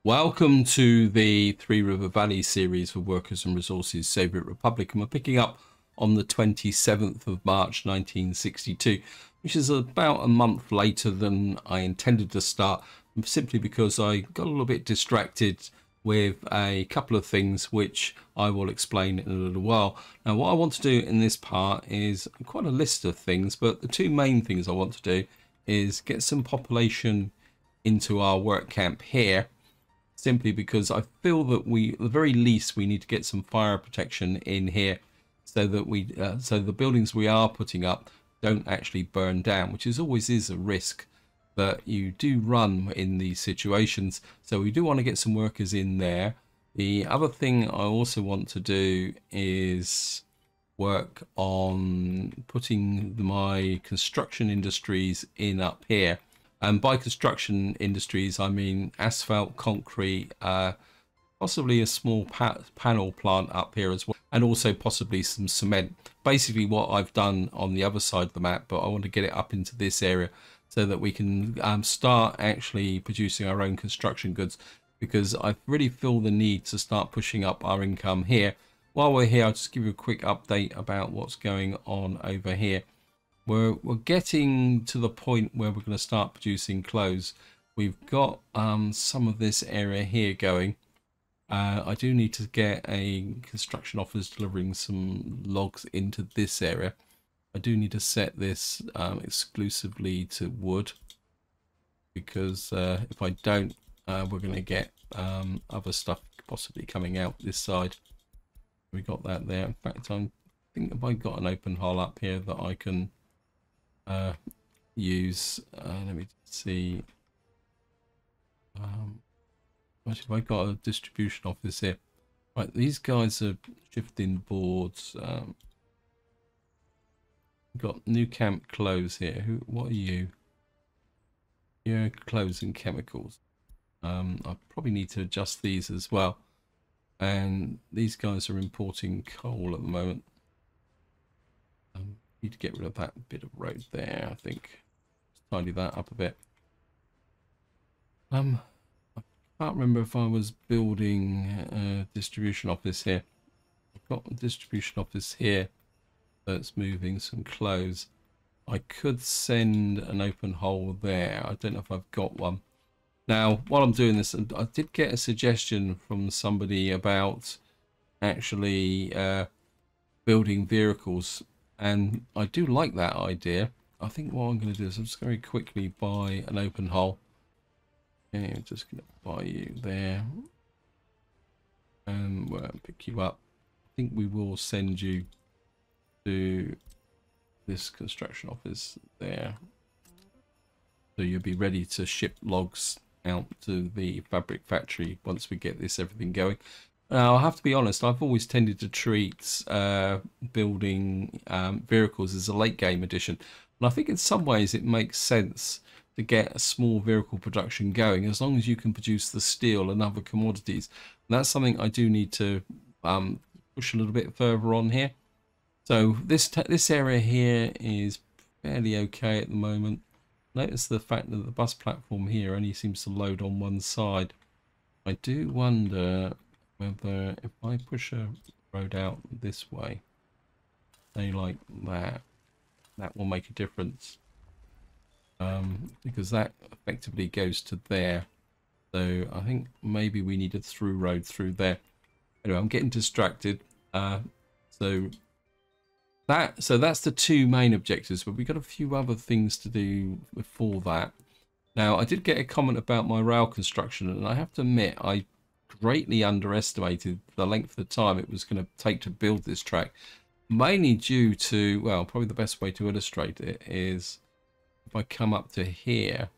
Welcome to the Three River Valley series for Workers and Resources Soviet Republic, and we're picking up on the 27th of March 1962, which is about a month later than I intended to start, simply because I got a little bit distracted with a couple of things which I will explain in a little while. Now, what I want to do in this part is quite a list of things, but the two main things I want to do is get some population into our work camp here, simply because I feel that at the very least, we need to get some fire protection in here so that so the buildings we are putting up don't actually burn down, which always is a risk that you do run in these situations. So we do want to get some workers in there. The other thing I also want to do is work on putting my construction industries in up here. And by construction industries, I mean asphalt, concrete, possibly a small panel plant up here as well, and also possibly some cement. Basically what I've done on the other side of the map, but I want to get it up into this area so that we can start actually producing our own construction goods, because I really feel the need to start pushing up our income here. While we're here, I'll just give you a quick update about what's going on over here. We're getting to the point where we're going to start producing clothes. We've got some of this area here going. I do need to get a construction office delivering some logs into this area. I do need to set this exclusively to wood, because if I don't, we're going to get other stuff possibly coming out this side. We got that there. In fact, I think if I got an open hole up here that I can use, let me see, what have I got? A distribution office here. Right, these guys are shifting boards. Got new camp clothes here. What are you? Yeah, clothes and chemicals. I probably need to adjust these as well. And these guys are importing coal at the moment. Need to get rid of that bit of road there, I think. Just tidy that up a bit. I can't remember if I was building a distribution office here. I've got a distribution office here that's moving some clothes. I could send an open hole there. I don't know if I've got one. Now, while I'm doing this, I did get a suggestion from somebody about actually building vehicles. And I do like that idea. I think what I'm going to do is I'm just going to quickly buy an open hole. Okay, I'm just going to buy you there. And we'll pick you up. I think we will send you to this construction office there. So you'll be ready to ship logs out to the fabric factory once we get everything going. Now, I have to be honest, I've always tended to treat building vehicles as a late game addition. And I think in some ways it makes sense to get a small vehicle production going, as long as you can produce the steel and other commodities. And that's something I do need to push a little bit further on here. So this area here is fairly okay at the moment. Notice the fact that the bus platform here only seems to load on one side. I do wonder whether if I push a road out this way, say like that, that will make a difference, because that effectively goes to there. So I think maybe we need a through road through there. Anyway, I'm getting distracted. So that's the two main objectives, but we've got a few other things to do before that. Now, I did get a comment about my rail construction, and I have to admit I greatly underestimated the length of time it was going to take to build this track, mainly due to, well, probably the best way to illustrate it is if I come up to here,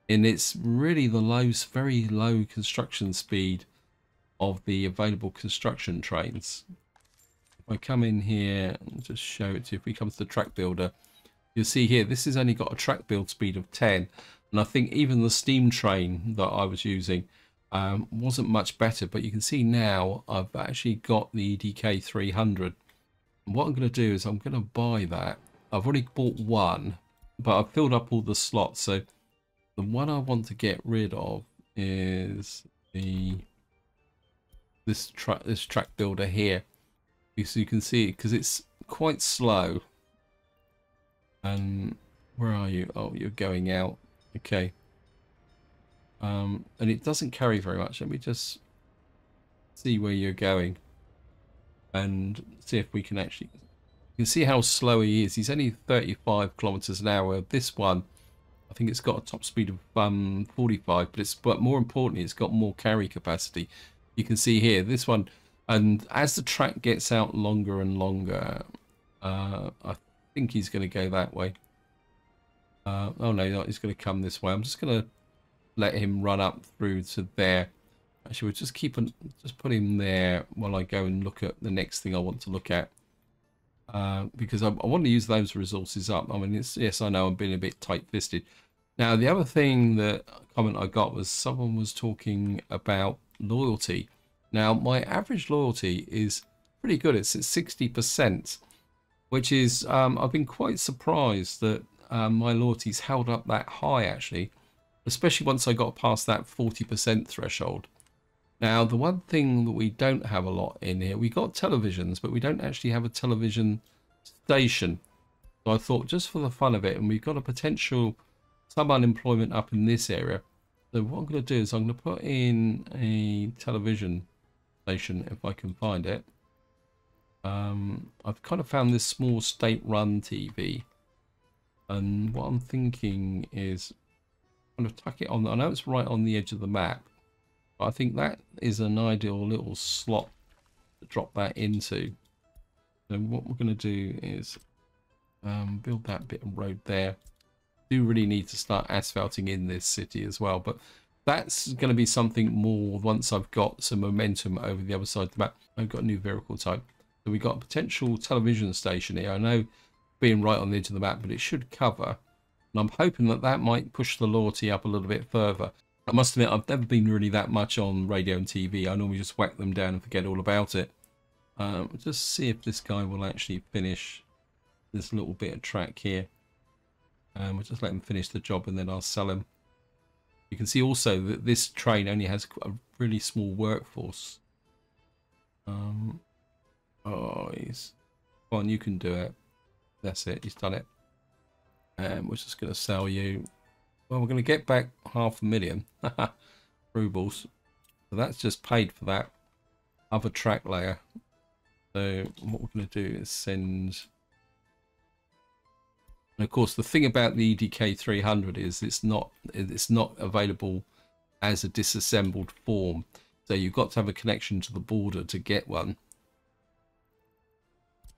and it's really the very low construction speed of the available construction trains. If I come in here and just show it to you, if we come to the track builder, you'll see here this has only got a track build speed of 10, and I think even the steam train that I was using wasn't much better, but you can see now I've actually got the EDK 300. And what I'm going to do is I'm going to buy that. I've already bought one, but I've filled up all the slots. So the one I want to get rid of is the this track builder here, so you can see it because it's quite slow. And where are you? Oh, you're going out. Okay. And it doesn't carry very much. Let me just see where you're going and see if we can actually. You can see how slow he is. He's only 35 kilometers an hour. This one, I think it's got a top speed of 45, but more importantly, it's got more carry capacity. You can see here this one, and as the track gets out longer and longer, I think he's going to go that way. Oh no, he's going to come this way. I'm just going to let him run up through to there. Actually, we'll just just put him there while I go and look at the next thing I want to look at. Because I want to use those resources up. I mean, yes, I know I'm being a bit tight-fisted. Now, the other comment I got was someone was talking about loyalty. Now, my average loyalty is pretty good. It's at 60%, which is, I've been quite surprised that my loyalty's held up that high, actually, especially once I got past that 40% threshold. Now, the one thing that we don't have a lot in here, we got televisions, but we don't actually have a television station. So I thought, just for the fun of it, and we've got a potential some unemployment up in this area. So what I'm going to do is I'm going to put in a television station if I can find it. I've kind of found this small state-run TV, and what I'm thinking is kind of tuck it on. I know it's right on the edge of the map. I think that is an ideal little slot to drop that into. So what we're going to do is build that bit of road there. Do really need to start asphalting in this city as well, but that's going to be something more once I've got some momentum over the other side of the map. I've got a new vehicle type. So we've got a potential television station here. I know being right on the edge of the map, but it should cover. And I'm hoping that that might push the loyalty up a little bit further. I must admit, I've never been really that much on radio and TV. I normally just whack them down and forget all about it. Just see if this guy will actually finish this little bit of track here. We'll just let him finish the job and then I'll sell him. You can see also that this train only has a really small workforce. Oh, he's... Come on, you can do it. That's it, he's done it. And we're just going to sell you... Well, we're going to get back 500,000 rubles. So that's just paid for that other track layer. So what we're going to do is send... And of course, the thing about the EDK 300 is it's not available as a disassembled form. So you've got to have a connection to the border to get one.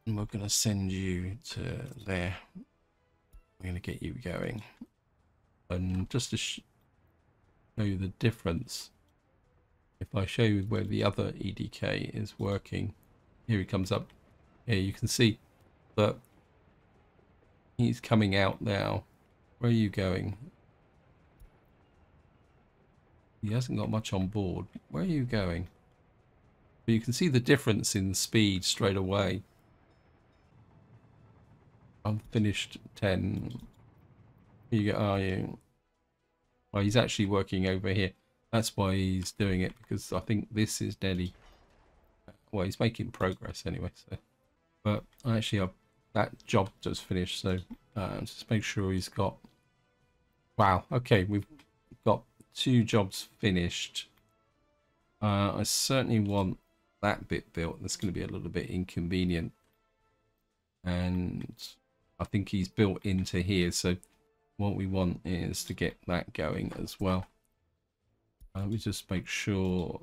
And we're going to send you to there. We're going to get you going. And just to show you the difference, if I show you where the other EDK is working, here he comes up. Here you can see that he's coming out now. Where are you going? He hasn't got much on board. Where are you going? But you can see the difference in speed straight away. I'm finished 10. Here you go. Are you? Well, he's actually working over here. That's why he's doing it, because I think this is nearly... Well, he's making progress anyway. So, but actually, that job just finished. So just make sure he's got... Wow. Okay, we've got 2 jobs finished. I certainly want that bit built. That's going to be a little bit inconvenient. And I think he's built into here. So what we want is to get that going as well. We just make sure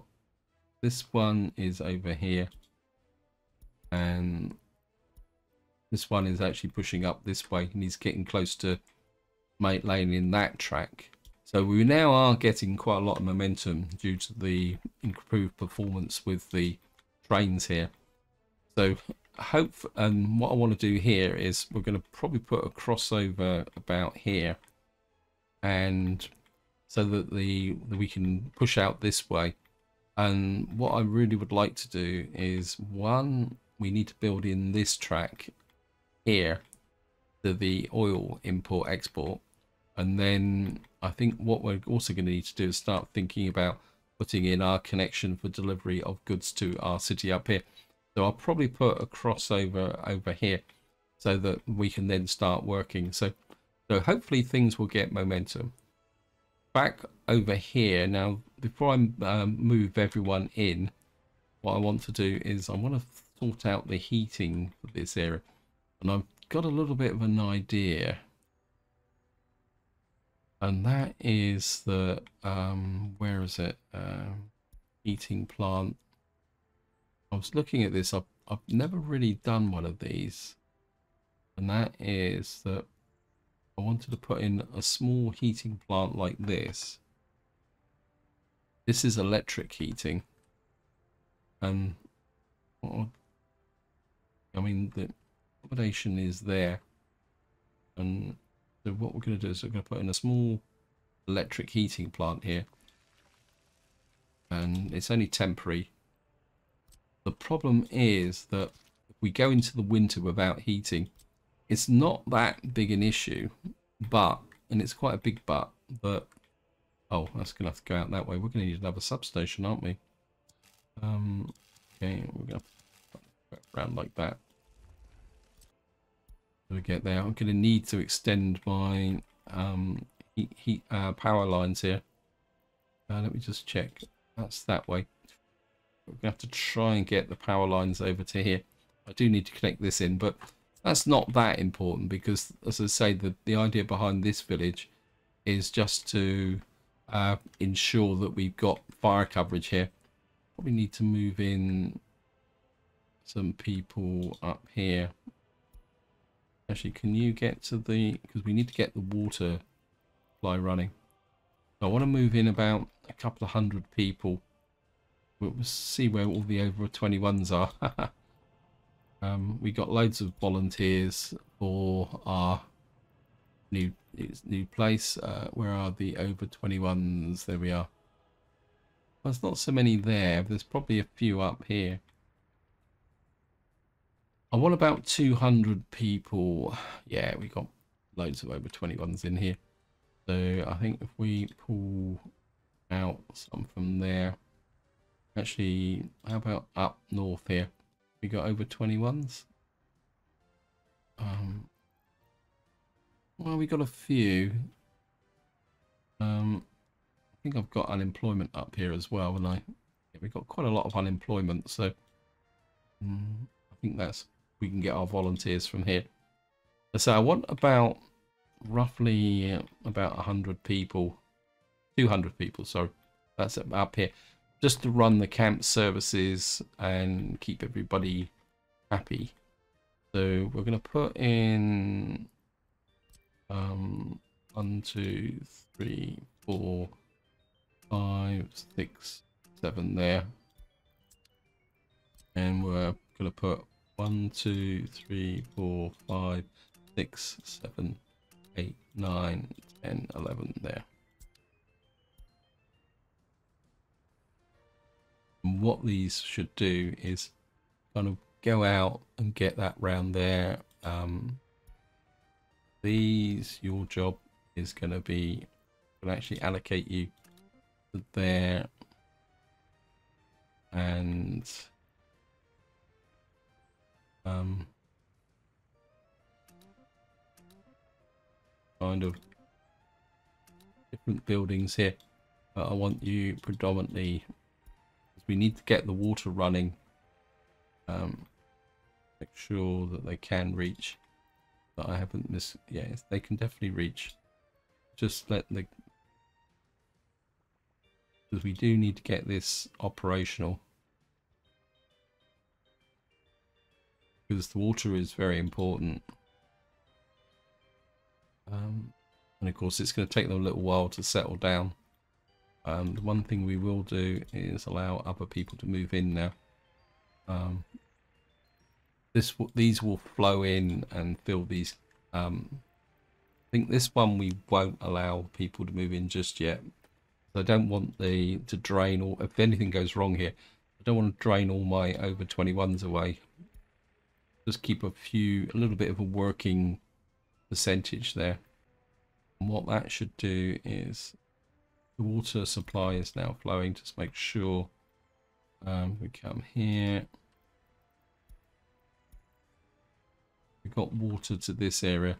this one is over here. And this one is actually pushing up this way. And he's getting close to laying in that track. So we now are getting quite a lot of momentum due to the improved performance with the trains here. So and what I want to do here is we're going to probably put a crossover about here, and so that we can push out this way. And what I really would like to do is, one, we need to build in this track here to the oil import export. And then I think what we're also going to need to do is start thinking about putting in our connection for delivery of goods to our city up here. So I'll probably put a crossover over here so that we can then start working. So hopefully things will get momentum. Back over here now, before I move everyone in, what I want to do is I want to sort out the heating for this area. And I've got a little bit of an idea. And that is the, where is it? Heating plant. I was looking at this. I've never really done one of these. And that is that I wanted to put in a small heating plant like this. This is electric heating. And I mean, the accommodation is there. And so what we're going to do is we're going to put in a small electric heating plant here. And it's only temporary. The problem is that if we go into the winter without heating, it's not that big an issue, but, and it's quite a big but, oh, that's going to have to go out that way. We're going to need another substation, aren't we? Okay, we're going to put it around like that. We get there. I'm going to need to extend my power lines here. Let me just check. That's that way. We're going to have to try and get the power lines over to here. I do need to connect this in, but that's not that important because, as I say, the idea behind this village is just to ensure that we've got fire coverage here. Probably need to move in some people up here. Actually, can you get to the, because we need to get the water supply running. So I want to move in about a couple of hundred people. We'll see where all the over 21s are. We got loads of volunteers for our new place. Where are the over 21s? There we are. Well, there's not so many there. There's probably a few up here. I want about 200 people. Yeah, we got loads of over 21s in here. So I think if we pull out some from there. Actually, how about up north here? We got over 21s. Well, we got a few. I think I've got unemployment up here as well, and yeah, we've got quite a lot of unemployment. So I think we can get our volunteers from here. So I want about roughly about 100 people, 200 people. Sorry, that's up here. Just to run the camp services and keep everybody happy. So we're going to put in 1, 2, 3, 4, 5, 6, 7 there. And we're going to put 1, 2, 3, 4, 5, 6, 7, 8, 9, 10, 11 there. And what these should do is kind of go out and get that round there. Your job is going to be, going to actually allocate you to there, and kind of different buildings here. But I want you predominantly, we need to get the water running. Make sure that they can reach. But I haven't missed. Yes, they can definitely reach. Just let the, because we do need to get this operational. Because the water is very important. And of course, it's going to take them a little while to settle down. The one thing we will do is allow other people to move in now. These will flow in and fill these. I think this one we won't allow people to move in just yet. I don't want to drain, or if anything goes wrong here, I don't want to drain all my over 21s away. Just keep a little bit of a working percentage there. And what that should do is The water supply is now flowing. Just make sure we come here. We've got water to this area.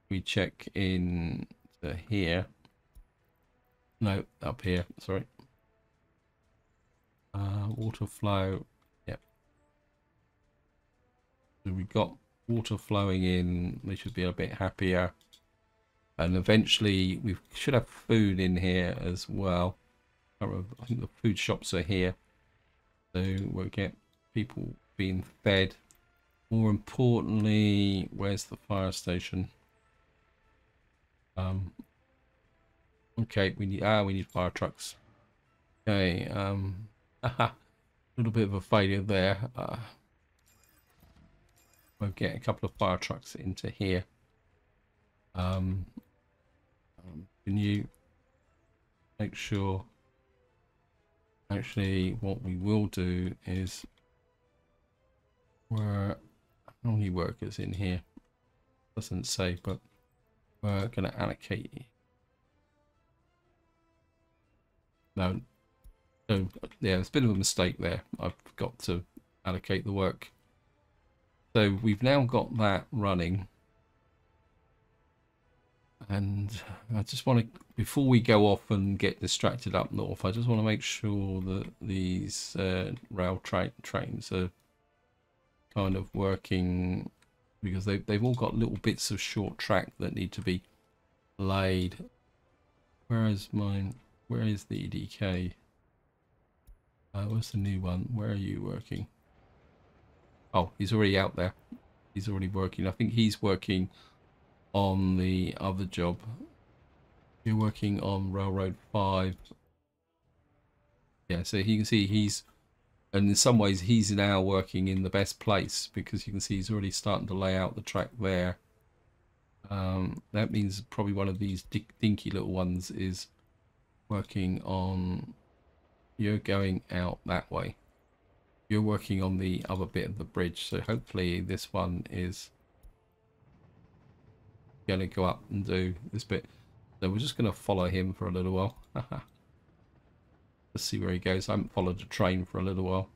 We check in to here. No, up here. Sorry. Water flow. Yep. So we got water flowing in. They should be a bit happier. And eventually we should have food in here as well. I think the food shops are here. So we'll get people being fed. More importantly, where's the fire station? Okay, we need fire trucks. Okay, a little bit of a failure there. We'll get a couple of fire trucks into here. Can you make sure? Actually, what we will do is, we're how many workers in here? Doesn't say, but we're going to allocate. No, yeah, it's a bit of a mistake there. I've got to allocate the work. So we've now got that running. And I just want to, before we go off and get distracted up north, I just want to make sure that these rail trains are kind of working, because they've all got little bits of short track that need to be laid. Where is mine? Where is the EDK? Where's the new one? Where are you working? Oh, he's already out there. He's already working. I think he's working on the other job. You're working on Railroad 5. Yeah, so you can see he's, and in some ways he's now working in the best place, because you can see he's already starting to lay out the track there. That means probably one of these dinky little ones is working on, you're going out that way. You're working on the other bit of the bridge, so hopefully this one is going to go up and do this bit. So we're just going to follow him for a little while. Let's see where he goes. I haven't followed the train for a little while.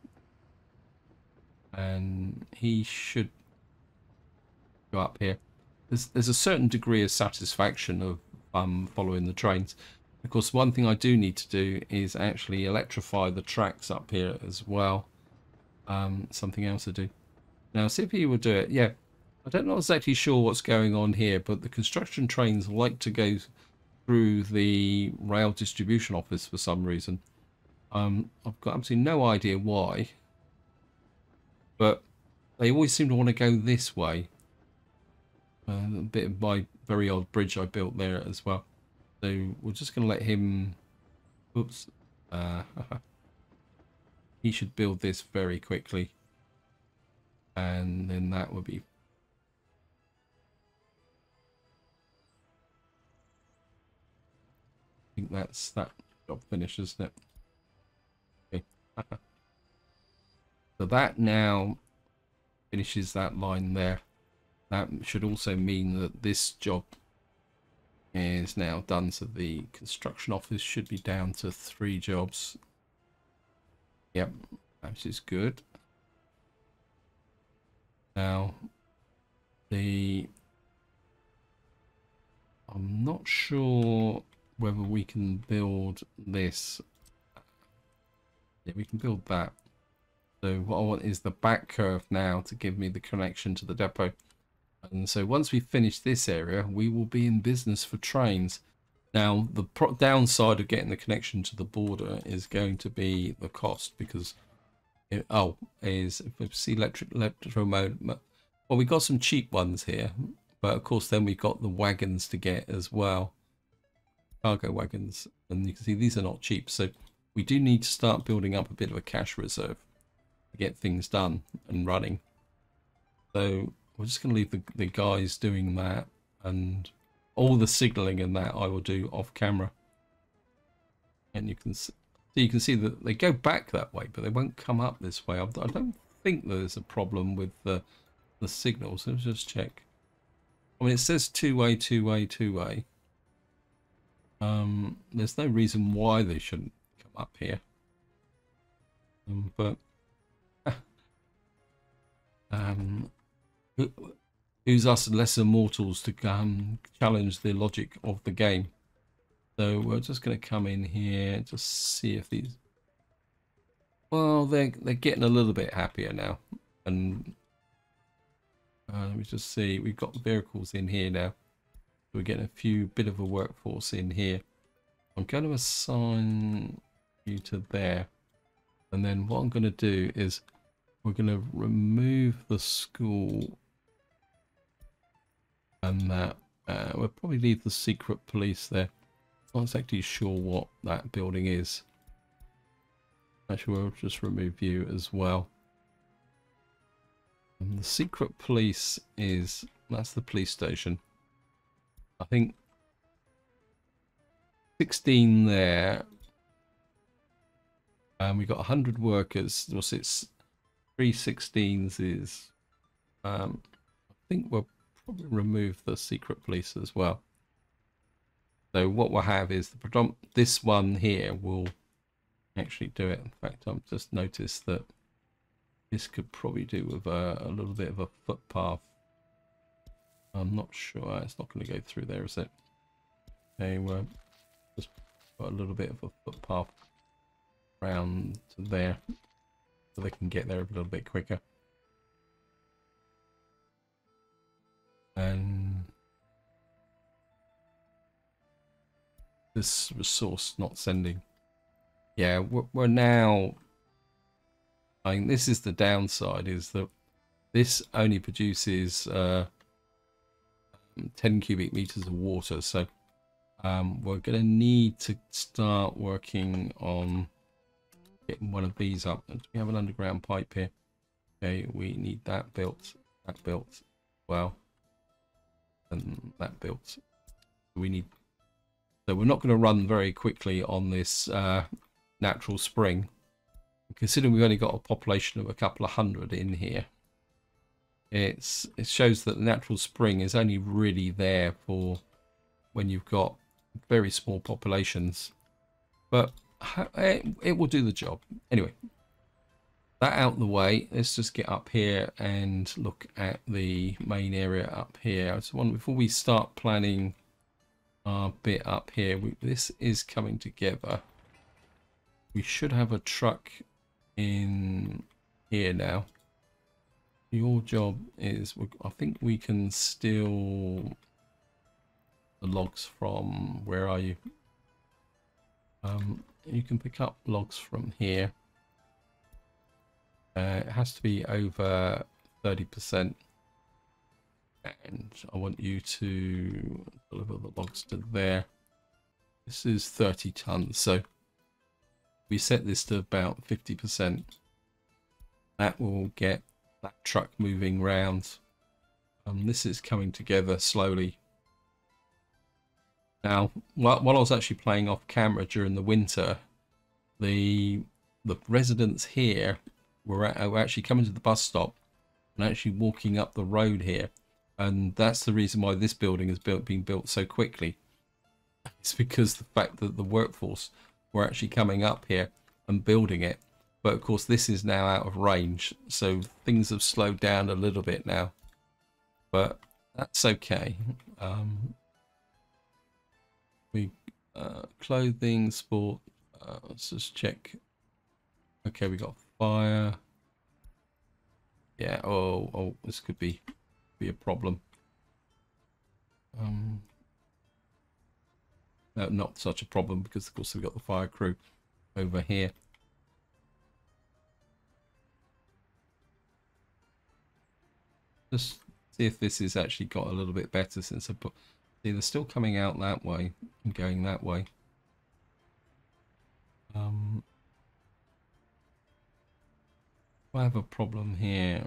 And he should go up here. There's a certain degree of satisfaction of following the trains. Of course, one thing I do need to do is actually electrify the tracks up here as well. Something else to do. Now, see if he will do it. Yeah, I don't know exactly sure what's going on here, but the construction trains like to go through the rail distribution office for some reason. I've got absolutely no idea why, but they always seem to want to go this way. A bit of my very odd bridge I built there as well. So we're just going to let him. Oops. He should build this very quickly, and then that would be. I think that's that job finished, isn't it? Okay. So that now finishes that line there. That should also mean that this job is now done. So the construction office should be down to 3 jobs. Yep, that is good. Now, I'm not sure whether we can build this. Yeah, we can build that. So what I want is the back curve now to give me the connection to the depot. And so once we finish this area, we will be in business for trains. Now, the downside of getting the connection to the border is going to be the cost, because if we see electromode. Well, we got some cheap ones here, but of course then we've got the wagons to get as well, cargo wagons, and you can see these are not cheap. So we do need to start building up a bit of a cash reserve to get things done and running. So we're just going to leave the guys doing that, and all the signaling and that I will do off camera. And you can see that they go back that way, but they won't come up this way. I don't think there's a problem with the signals. Let's just check. I mean, it says two-way, two-way, two-way. There's no reason why they shouldn't come up here. But who's us lesser mortals to challenge the logic of the game? So we're just going to come in here, just see if these... Well, they're getting a little bit happier now. And let me just see, we've got vehicles in here now. We're getting a bit of a workforce in here. I'm going to assign you to there. And then what I'm going to do is we're going to remove the school and that. We'll probably leave the secret police there. Not exactly sure what that building is. Actually, we'll just remove you as well. And the secret police that's the police station. I think 16 there. And we got 100 workers. What's it? 316s is. I think we'll probably remove the secret police as well. So what we'll have is this one here will actually do it. In fact, I've just noticed that this could probably do with a little bit of a footpath. I'm not sure. It's not going to go through there, is it? Okay, we'll just put a little bit of a footpath around to there so they can get there a little bit quicker. And this resource not sending. Yeah, we're now... I mean, this is the downside, is that this only produces 10 cubic meters of water. So we're going to need to start working on getting one of these up. And we have an underground pipe here. Okay, we need that built well, and that built. We need... So we're not going to run very quickly on this natural spring. Considering we've only got a population of a couple of hundred in here, it shows that the natural spring is only really there for when you've got very small populations. But it will do the job. Anyway, that out of the way, let's just get up here and look at the main area up here. I just want, before we start planning our bit up here, this is coming together. We should have a truck in here now. Your job is, I think we can steal the logs from, where are you? You can pick up logs from here. It has to be over 30%, and I want you to deliver the logs to there. This is 30 tons, so we set this to about 50%. That will get that truck moving round. This is coming together slowly. Now, while I was actually playing off camera during the winter, the residents here were actually coming to the bus stop and actually walking up the road here. And that's the reason why this building has been built so quickly. It's because the fact that the workforce were actually coming up here and building it. But of course this is now out of range, so things have slowed down a little bit now, but that's okay. Clothing, sport, let's just check. Okay, we got fire. Yeah, oh, this could be a problem. No, not such a problem, because of course we've got the fire crew over here. Just see if this has actually got a little bit better since I put... See, they're still coming out that way and going that way. I have a problem here.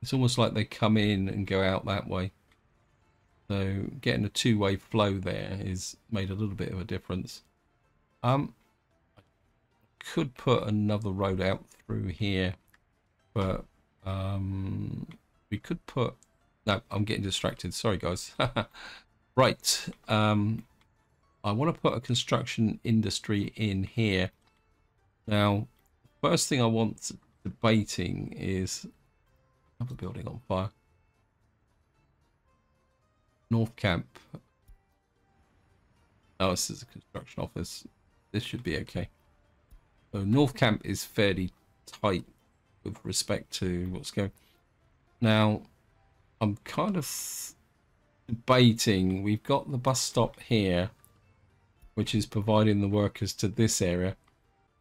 It's almost like they come in and go out that way. So getting a two-way flow there is made a little bit of a difference. I could put another road out through here, but we could put... No, I'm getting distracted. Sorry, guys. Right. I want to put a construction industry in here. Now, first thing I want debating is another building on fire. North Camp. Oh, this is a construction office. This should be okay. So North Camp is fairly tight with respect to what's going. Now, I'm kind of debating. We've got the bus stop here, which is providing the workers to this area.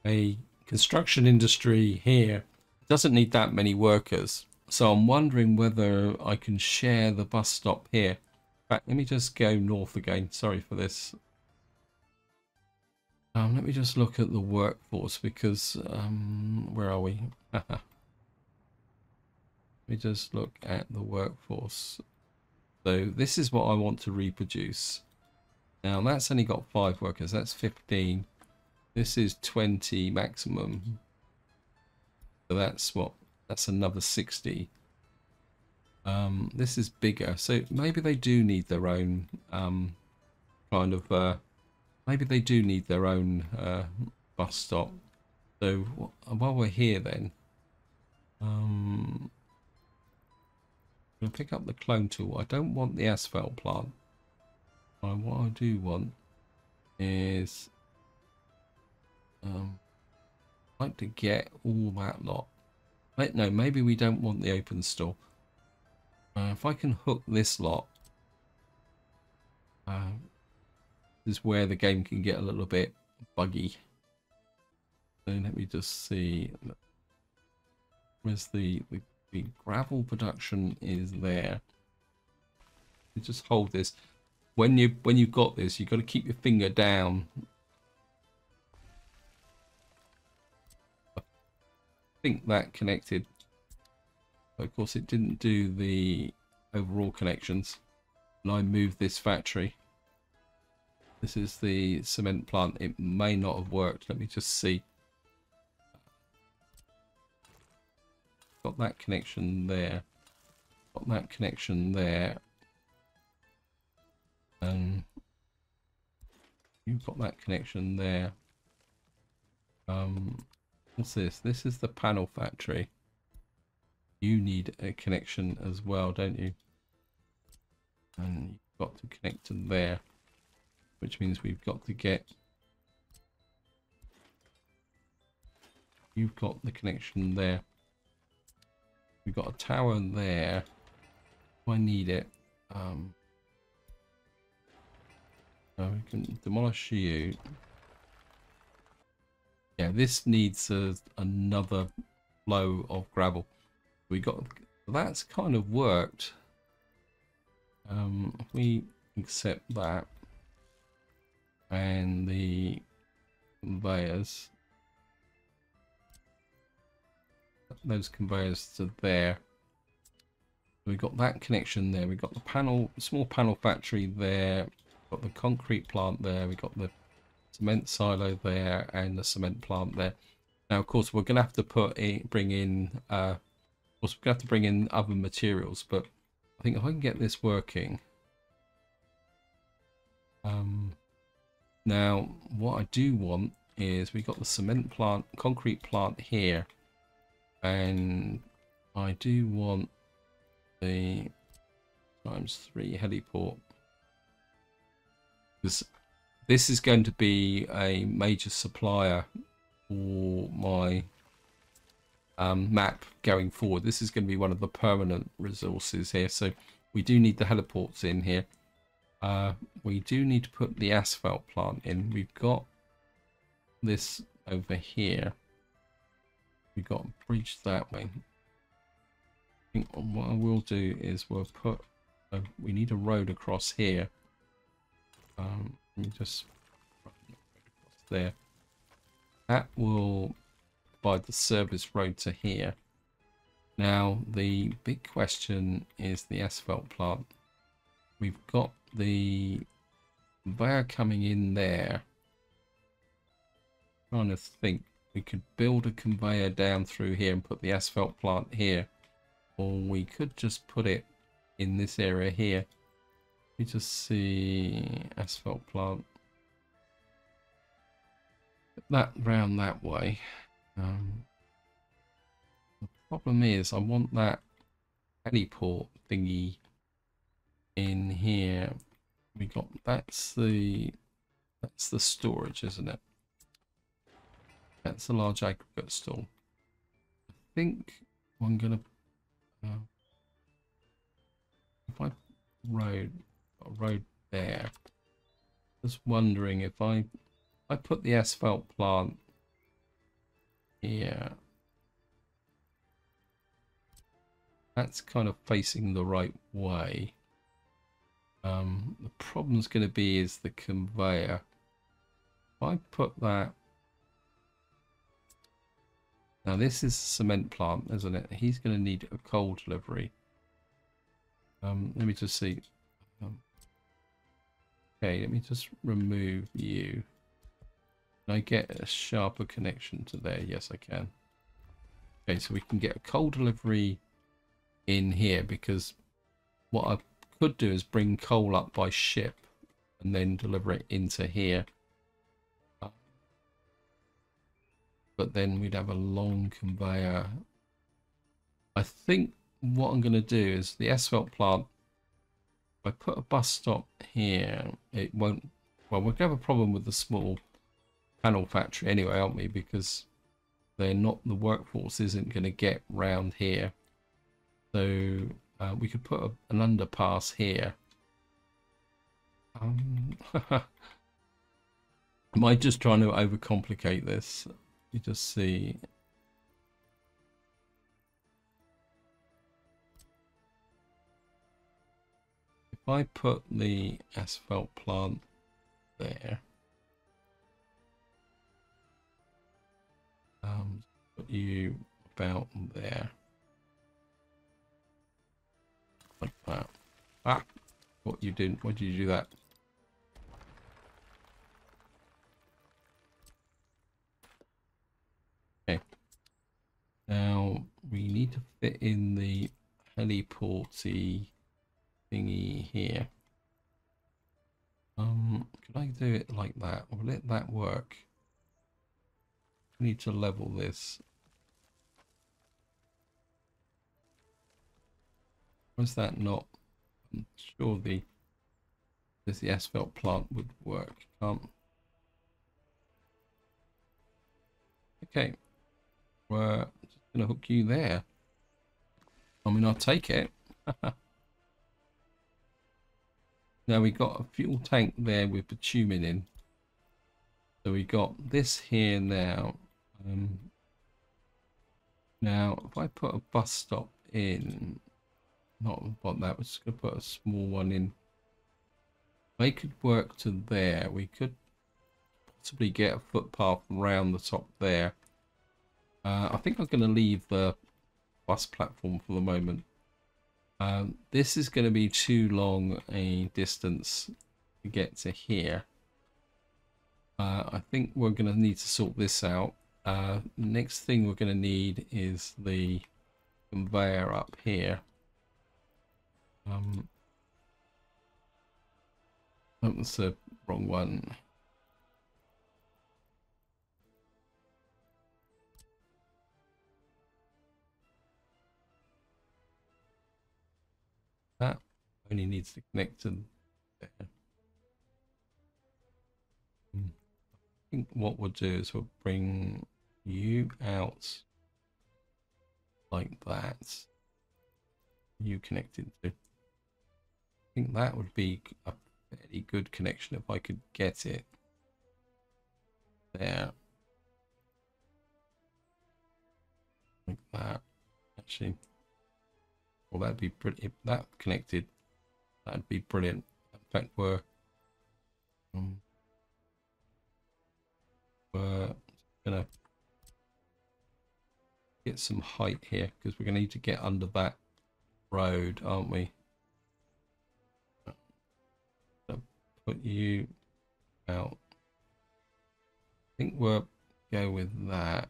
A construction industry here doesn't need that many workers. So I'm wondering whether I can share the bus stop here. In fact, let me just go north again. Sorry for this. Let me just look at the workforce because where are we? Let me just look at the workforce. So this is what I want to reproduce. Now that's only got 5 workers. That's 15. This is 20 maximum. So that's what? That's another 60. This is bigger. So maybe they do need their own kind of... maybe they do need their own bus stop. So while we're here then... I'm going to pick up the clone tool. I don't want the asphalt plant. What I do want is... I'd like to get all that lot. No, maybe we don't want the open store. If I can hook this lot, this is where the game can get a little bit buggy. So let me just see. Where's the gravel production is there. You just hold this. When you've got this, you've got to keep your finger down. I think that connected. Of course, it didn't do the overall connections. And I moved this factory. This is the cement plant. It may not have worked. Let me just see. Got that connection there. Got that connection there. And you've got that connection there. What's this? This is the panel factory. You need a connection as well, don't you? And you've got to connect to there, which means we've got to get... You've got the connection there. We've got a tower there. I need it. So we can demolish you. Yeah, this needs another flow of gravel. We got that's kind of worked. If we accept that and the conveyors, those conveyors to there. We got that connection there. We got the panel, small panel factory there. Got the concrete plant there. We got the cement silo there and the cement plant there. Now, of course, we're going to have to bring in other materials. But I think if I can get this working, now what I do want is we got the cement plant, concrete plant here, and I do want the ×3 heliport. This is going to be a major supplier for my map going forward. This is going to be one of the permanent resources here. So we do need the heliports in here. We do need to put the asphalt plant in. We've got this over here. We've got a bridge that way. I think what I will do is we'll put... we need a road across here. Let me just run across there. That will provide the service road to here. Now the big question is the asphalt plant. We've got the conveyor coming in there. I'm trying to think, we could build a conveyor down through here and put the asphalt plant here, or we could just put it in this area here. We just see asphalt plant. Put that round that way. The problem is I want that heliport thingy in here. We got that's the storage, isn't it? That's a large aggregate store. I think I'm gonna if I got a road there. Just wondering if I put the asphalt plant here. That's kind of facing the right way. The problem's going to be is the conveyor. If I put that... Now this is a cement plant, isn't it? He's going to need a coal delivery. Let me just see. Okay, let me just remove you. Can I get a sharper connection to there? Yes, I can. Okay, so we can get a coal delivery in here, because what I could do is bring coal up by ship and then deliver it into here. But then we'd have a long conveyor. I think what I'm going to do is the asphalt plant, if I put a bus stop here, it won't... Well, we're going to have a problem with the small panel factory anyway, aren't we? Because they're not... The workforce isn't going to get round here. So we could put an underpass here. Am I just trying to overcomplicate this? You just see. If I put the asphalt plant there, put you about there, like that. Ah, what you did? Why did you do that? Okay. Now we need to fit in the heliporty thingy here. Could I do it like that? Or let that work? We need to level this. Was that not? I'm sure the asphalt plant would work. Can't. Okay. We're just gonna hook you there. I mean, I'll take it. Now we got a fuel tank there with bitumen in. So we got this here now. Now, if I put a bus stop in, not what that was, going to put a small one in. They could work to there. We could possibly get a footpath around the top there. I think I'm going to leave the bus platform for the moment. This is going to be too long a distance to get to here. I think we're going to need to sort this out. Next thing we're going to need is the conveyor up here. Oh, that's the wrong one. That only needs to connect to there. I think what we'll do is we'll bring you out like that. You connected to. I think that would be a fairly good connection if I could get it there. Like that. Actually. Well, that'd be pretty. If that connected, that'd be brilliant. In fact, we're gonna get some height here because we're gonna need to get under that road, aren't we? So put you out. I think we'll go with that.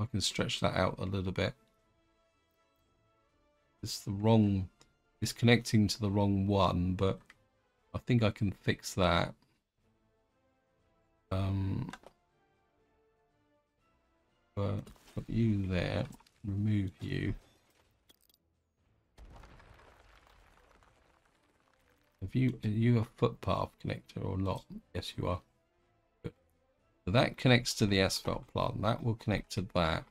I can stretch that out a little bit. It's the wrong It's connecting to the wrong one, but I think I can fix that. But put you there, remove you. Are you a footpath connector or not? Yes, you are. Good. So that connects to the asphalt plant. That will connect to that.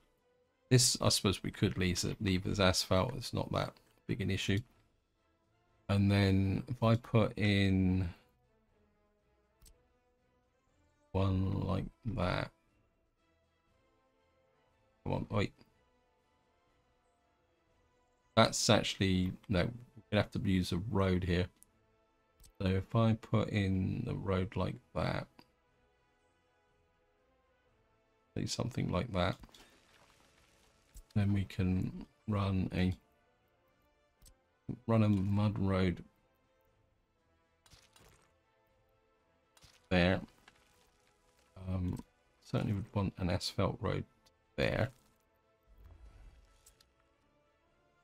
This, I suppose we could leave as asphalt. It's not that big an issue. And then if I put in one like that. Come on, wait. That's actually, no, we're gonna have to use a road here. So if I put in the road like that, say something like that, then we can run a mud road there. Certainly would want an asphalt road there.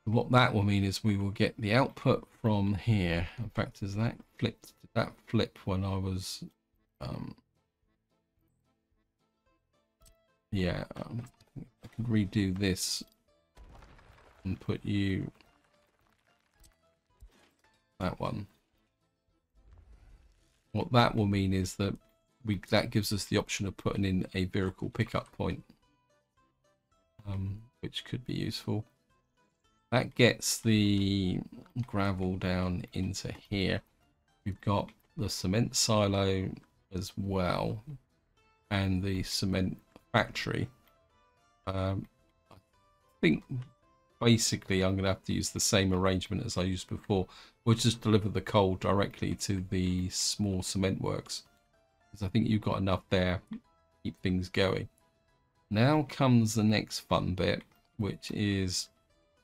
What that will mean is we will get the output from here. In fact, is that flipped? Did that flip when I was yeah, I can redo this and put you that one. What that will mean is that that gives us the option of putting in a vehicle pickup point, which could be useful. That gets the gravel down into here. We've got the cement silo as well, and the cement factory. I think basically I'm going to have to use the same arrangement as I used before. We'll just deliver the coal directly to the small cement works, because I think you've got enough there to keep things going. Now comes the next fun bit, which is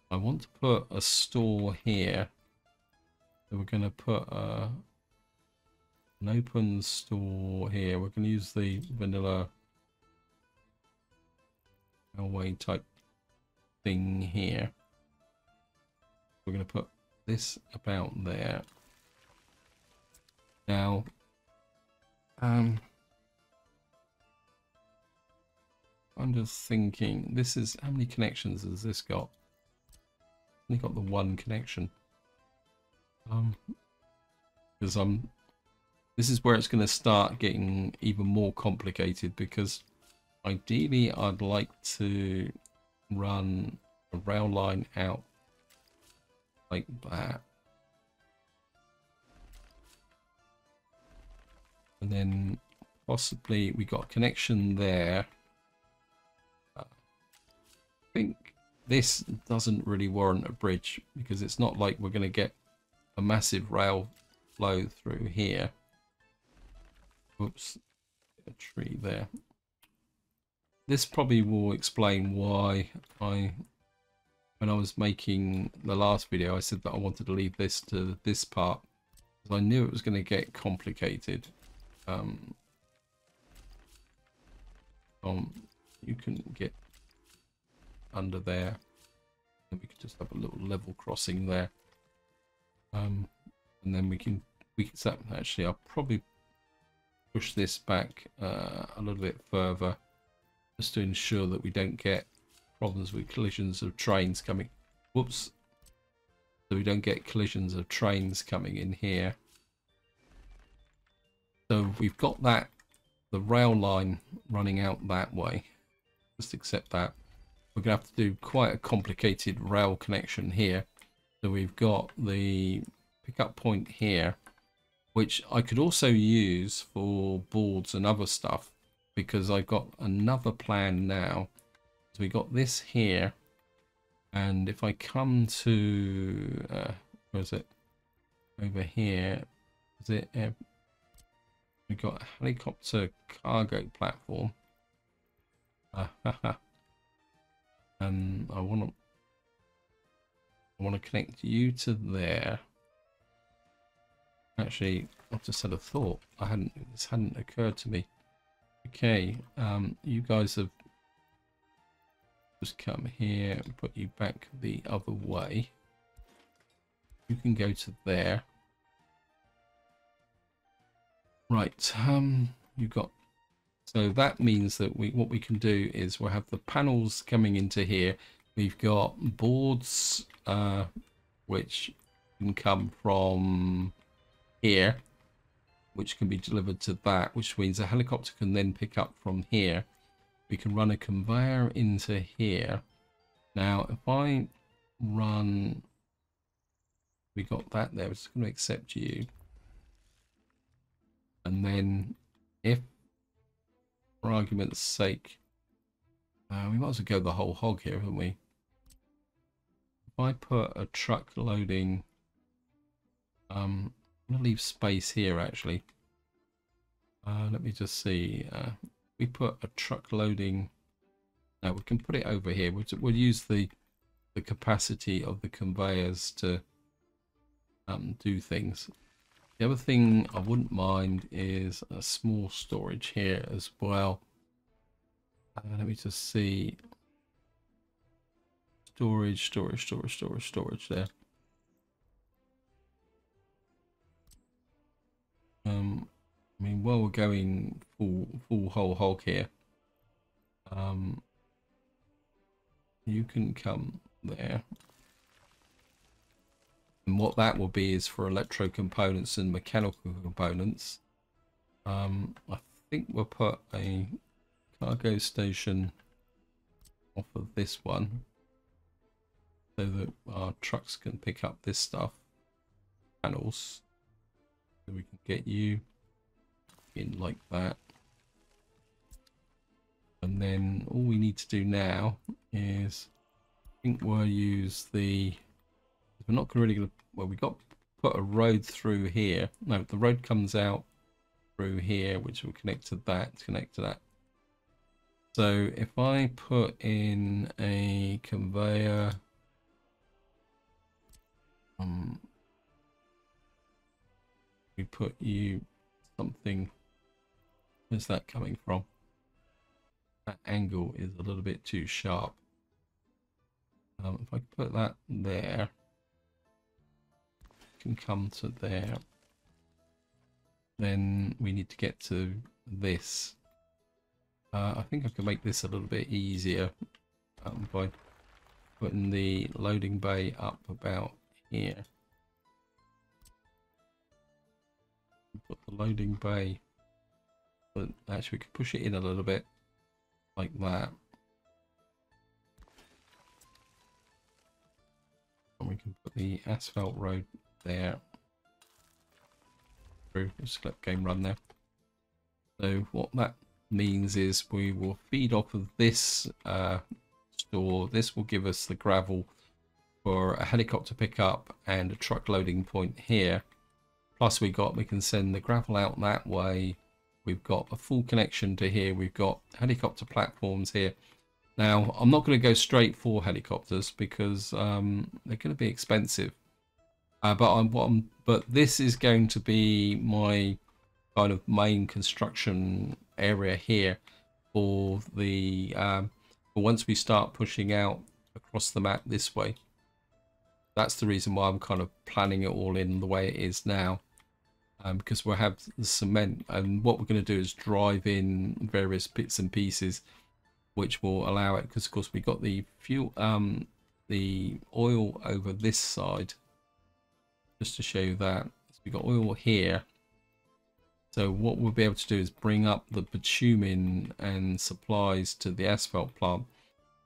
I want to put a store here. So we're going to put an open store here. We're going to use the vanilla railway type thing here. We're going to put this about there. Now, I'm just thinking, this is, how many connections has this got? Only got the one connection. Because this is where it's going to start getting even more complicated, because ideally I'd like to run a rail line out like that, and then possibly we got a connection there. I think this doesn't really warrant a bridge, because it's not like we're going to get a massive rail flow through here. Oops, a tree there. This probably will explain why when I was making the last video, I said that I wanted to leave this to this part, because I knew it was going to get complicated. You can get under there, and we could just have a little level crossing there, and then we can set. Actually, I'll probably push this back a little bit further, just to ensure that we don't get problems with collisions of trains coming. Whoops. So we don't get collisions of trains coming in here. So we've got that, the rail line running out that way. Just accept that. We're going to have to do quite a complicated rail connection here. So we've got the pickup point here, which I could also use for boards and other stuff, because I've got another plan now. So we got this here, and if I come to where is it? Over here, is it? We got a helicopter cargo platform, and I want to connect you to there. Actually, I've just had a thought. This hadn't occurred to me. Okay, you guys have just come here and put you back the other way. You can go to there. Right, you've got, so that means that what we can do is we'll have the panels coming into here. We've got boards which can come from here, which can be delivered to that, which means a helicopter can then pick up from here. We can run a conveyor into here. Now if I run, we got that there, it's going to accept you. And then if, for argument's sake, we might as well go the whole hog here, haven't we? If I put a truck loading, I'm going to leave space here actually. Let me just see. We put a truck loading. Now we can put it over here. We'll use the capacity of the conveyors to do things. The other thing I wouldn't mind is a small storage here as well. Let me just see. Storage there. I mean, while we're going full whole hog here, you can come there. And what that will be is for electro components and mechanical components. I think we'll put a cargo station off of this one so that our trucks can pick up this stuff. Panels. So we can get you in like that. And then all we need to do now is, I think we'll use the, we're not really going to, well, we got to put a road through here. No, the road comes out through here, which will connect to that, So if I put in a conveyor, we put you something, where's that coming from? That angle is a little bit too sharp. If I put that there, can come to there, then we need to get to this. I think I can make this a little bit easier by putting the loading bay up about here. Put the loading bay, but actually we could push it in a little bit like that. And we can put the asphalt road there. Just let game run there. So what that means is we will feed off of this store. This will give us the gravel for a helicopter pickup and a truck loading point here. Plus we can send the gravel out that way. We've got a full connection to here. We've got helicopter platforms here. Now I'm not going to go straight for helicopters because they're going to be expensive. But this is going to be my kind of main construction area here for the for once we start pushing out across the map this way. That's the reason why I'm kind of planning it all in the way it is now, because we'll have the cement, and what we're going to do is drive in various bits and pieces which will allow it, because of course we got the fuel, the oil over this side. Just to show you that, so we've got oil here. So what we'll be able to do is bring up the bitumen and supplies to the asphalt plant.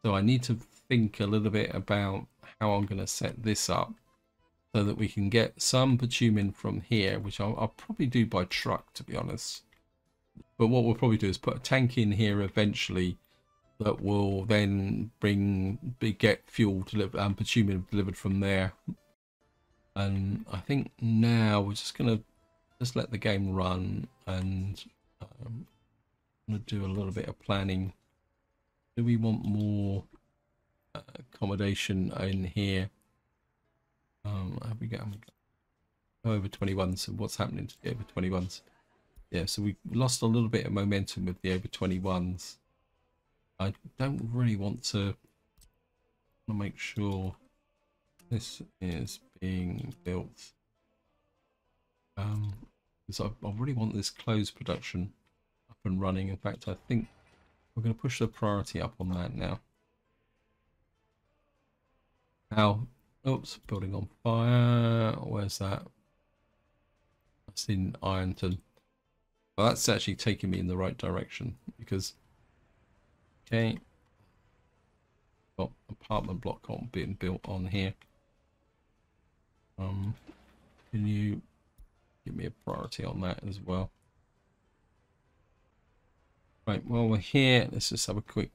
So I need to think a little bit about how I'm going to set this up so that we can get some bitumen from here, which I'll probably do by truck, to be honest. But what we'll probably do is put a tank in here eventually that will then get fuel bitumen delivered from there. And I think now we're just going to let the game run, and I'm going to do a little bit of planning. Do we want more accommodation in here? Have we got over 21s? So what's happening to the over 21s? Yeah, so we lost a little bit of momentum with the over 21s. I don't really want to make sure this is being built. Because I really want this clothes production up and running. In fact, I think we're going to push the priority up on that now. Now, oops, building on fire. Where's that? That's in Ironton. Well, that's actually taking me in the right direction because, okay, got apartment block being built on here. Can you give me a priority on that as well? Right, while we're here, let's just have a quick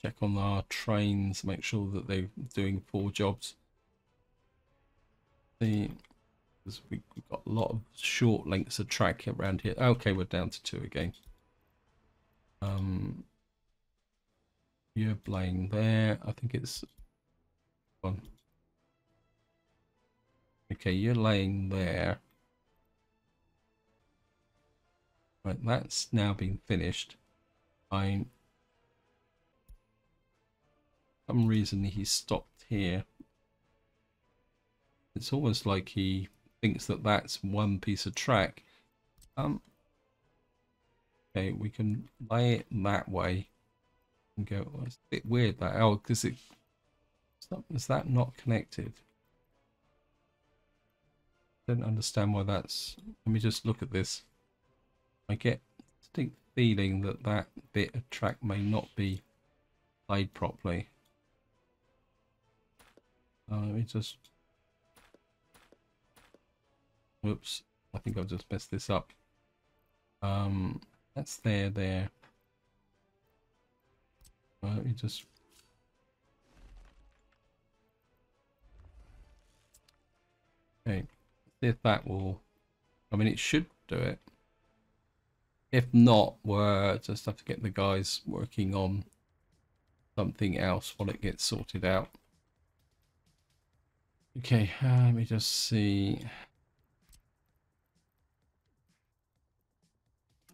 check on our trains, make sure that they're doing 4 jobs. See, because we've got a lot of short lengths of track around here. Okay, we're down to 2 again. You're laying there. I think it's one. Okay, you're laying there. Right, that's now been finished. For some reason he stopped here. It's almost like he thinks that that's one piece of track. Okay, we can lay it that way and go. Oh, it's a bit weird that. Oh, because is that not connected? Don't understand why that's. Let me just look at this. I get a distinct feeling that that bit of track may not be laid properly. Let me just. Oops, I think I've just messed this up. That's there. Let me just. Okay, see if that will. I mean, it should do it. If not, we'll just have to get the guys working on something else while it gets sorted out. Okay, let me just see.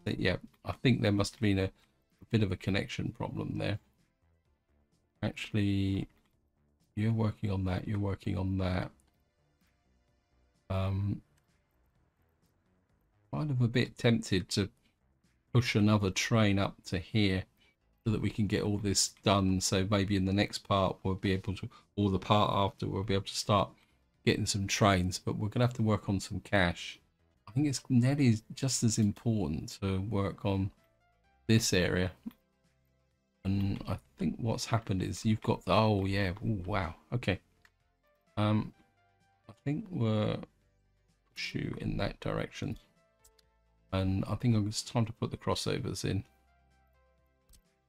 Yeah, I think there must have been a bit of a connection problem there. Actually, you're working on that. You're working on that. Kind of a bit tempted to push another train up to here so that we can get all this done. So maybe in the next part we'll be able to, or the part after, we'll be able to start getting some trains. But we're gonna have to work on some cash. I think it's nearly just as important to work on this area. And I think what's happened is you've got the, oh yeah, ooh, wow, okay. I think we're push you in that direction, and I think it's time to put the crossovers in.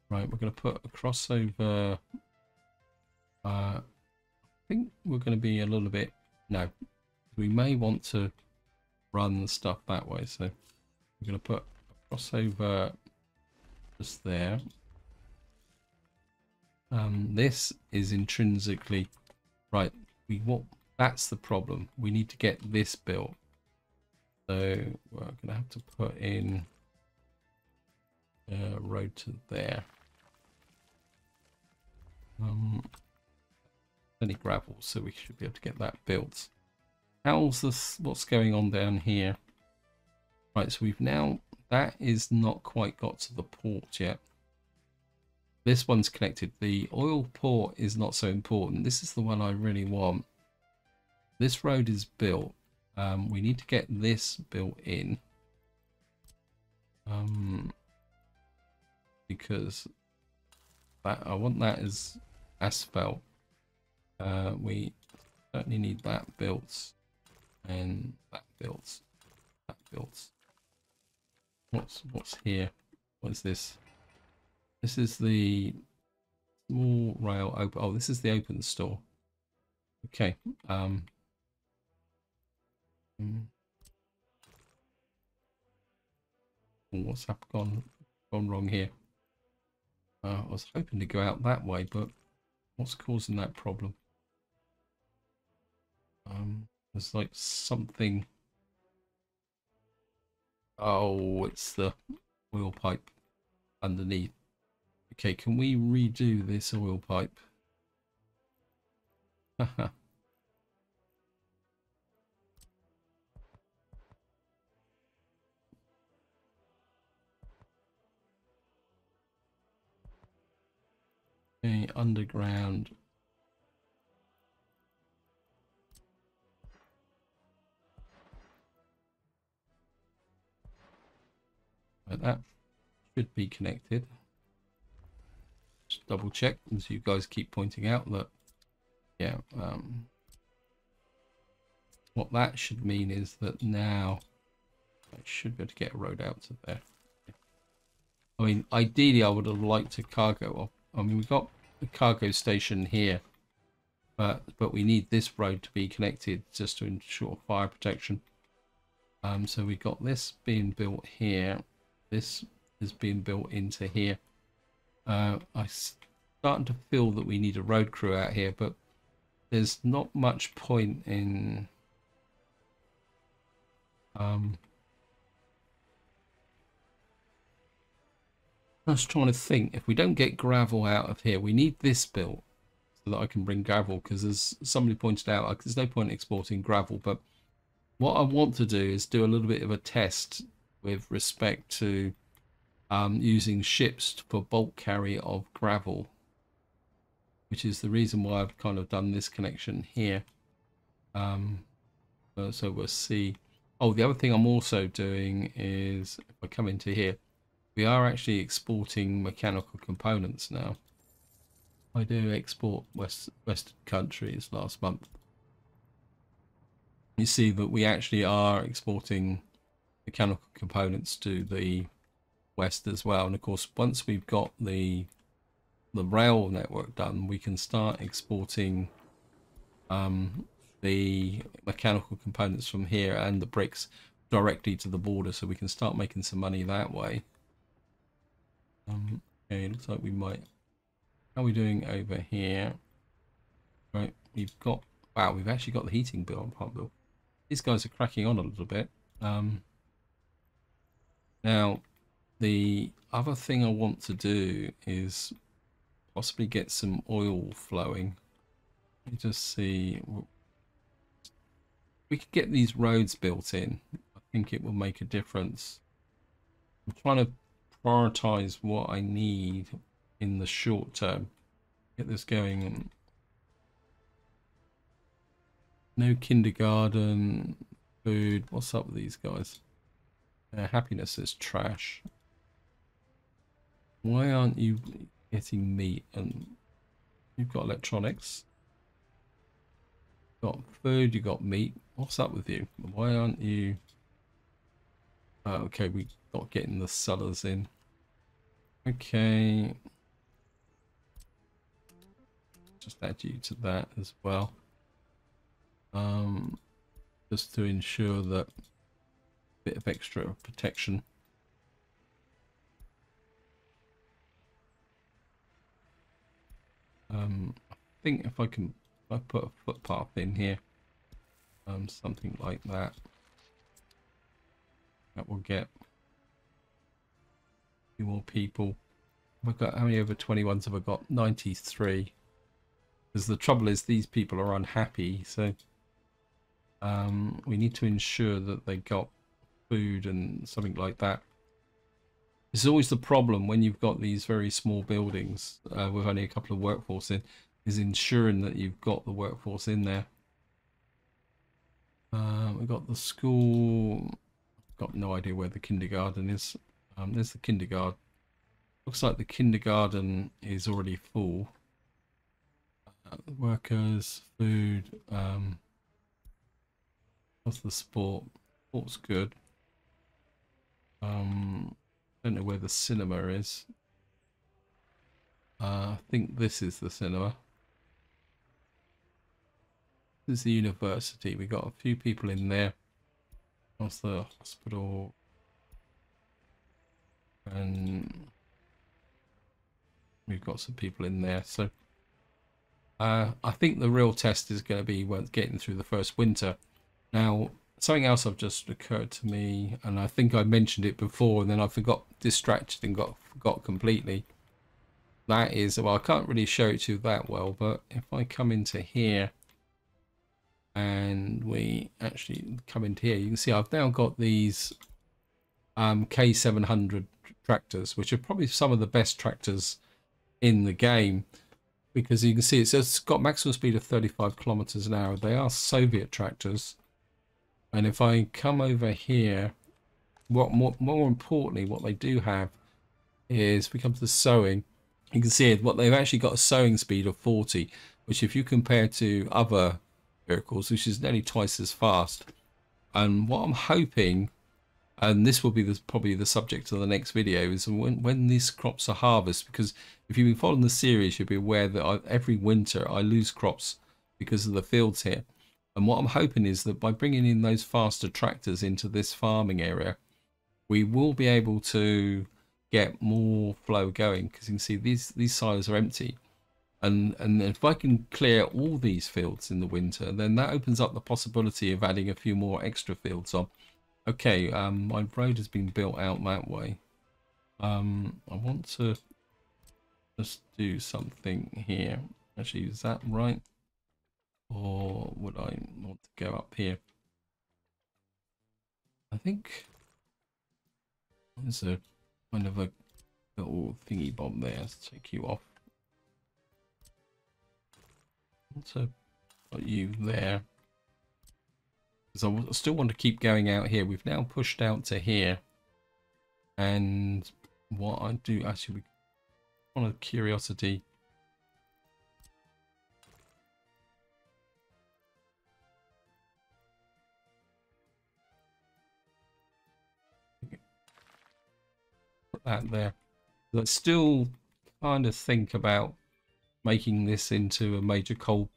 Right, we're going to put a crossover. I think we're going to be a little bit, no, we may want to run the stuff that way, so we're going to put a crossover just there. This is intrinsically right. That's the problem. We need to get this built. So we're going to have to put in a road to there. Any gravel, so we should be able to get that built. How's this? What's going on down here? Right, so we've now, that is not quite got to the port yet. This one's connected. The oil port is not so important. This is the one I really want. This road is built. We need to get this built in. Because that, I want that as asphalt. We certainly need that built. And that built. That built. What's here? What is this? This is the small rail open. Oh, this is the open store. Okay. What's gone wrong here? I was hoping to go out that way, but what's causing that problem? There's like something. Oh, it's the oil pipe underneath. Okay, can we redo this oil pipe? Okay, underground. Like that should be connected. Just double check, as you guys keep pointing out that, yeah, what that should mean is that now I should be able to get a road out to there. I mean, ideally, I would have liked a cargo. I mean, we've got the cargo station here, but we need this road to be connected just to ensure fire protection. So we've got this being built here. This is being built into here. I'm starting to feel that we need a road crew out here, but there's not much point in I was trying to think, if we don't get gravel out of here, we need this built so that I can bring gravel, because as somebody pointed out, there's no point exporting gravel. But what I want to do is do a little bit of a test with respect to using ships for bulk carry of gravel, which is the reason why I've kind of done this connection here. So we'll see. Oh, the other thing I'm also doing is, if I come into here, we are actually exporting mechanical components now. I do export Western countries last month. You see that we actually are exporting mechanical components to the West as well. And of course, once we've got the rail network done, we can start exporting the mechanical components from here and the bricks directly to the border, so we can start making some money that way. Okay, looks like we might. How are we doing over here? Right, we've got, wow, we've actually got the heating bill on pump bill. These guys are cracking on a little bit. Now, the other thing I want to do is possibly get some oil flowing. Let me just see. We could get these roads built in. I think it will make a difference. I'm trying to prioritize what I need in the short term. Get this going. And no kindergarten, food. What's up with these guys? Happiness is trash. Why aren't you getting meat? And you've got electronics. You've got food, you got meat. What's up with you? Why aren't you? Okay, we got getting the sellers in. Okay. Just add you to that as well. Just to ensure that a bit of extra protection. I think if I put a footpath in here, something like that, that will get a few more people. I've got, how many over 21s have I got? 93. Because the trouble is, these people are unhappy, so we need to ensure that they got food and something like that. This is always the problem when you've got these very small buildings with only a couple of workforce in, is ensuring that you've got the workforce in there. We've got the school. Got no idea where the kindergarten is. There's the kindergarten. Looks like the kindergarten is already full. Workers, food. What's the sport? Sport's good. Don't know where the cinema is. I think this is the cinema. This is the university. We got a few people in there. What's the hospital? And we've got some people in there. So I think the real test is going to be when getting through the first winter. Now, something else have just occurred to me, and I think I mentioned it before, and then I forgot, distracted and forgot completely. That is, well, I can't really show it to you that well, but if I come into here and we actually come into here, you can see I've now got these K700 tractors, which are probably some of the best tractors in the game. because you can see it says it's got maximum speed of 35 kilometers an hour. They are Soviet tractors. And if I come over here, what more importantly, what they do have is, if we come to the sowing, you can see what they've actually got a sowing speed of 40, which if you compare to other vehicles, which is nearly twice as fast. And what I'm hoping, and this will be probably the subject of the next video, is when these crops are harvested, because if you've been following the series, you'll be aware that every winter I lose crops because of the fields here. And what I'm hoping is that by bringing in those faster tractors into this farming area, we will be able to get more flow going, because you can see these silos are empty. And if I can clear all these fields in the winter, then that opens up the possibility of adding a few more extra fields on. Okay, my road has been built out that way. I want to just do something here. Actually, is that right? Or would I want to go up here? I think there's a kind of a little thingy bomb there to take you off. So put you there, because I still want to keep going out here. We've now pushed out to here, and what I do actually, on a curiosity, put that there. I still kind of think about making this into a major coal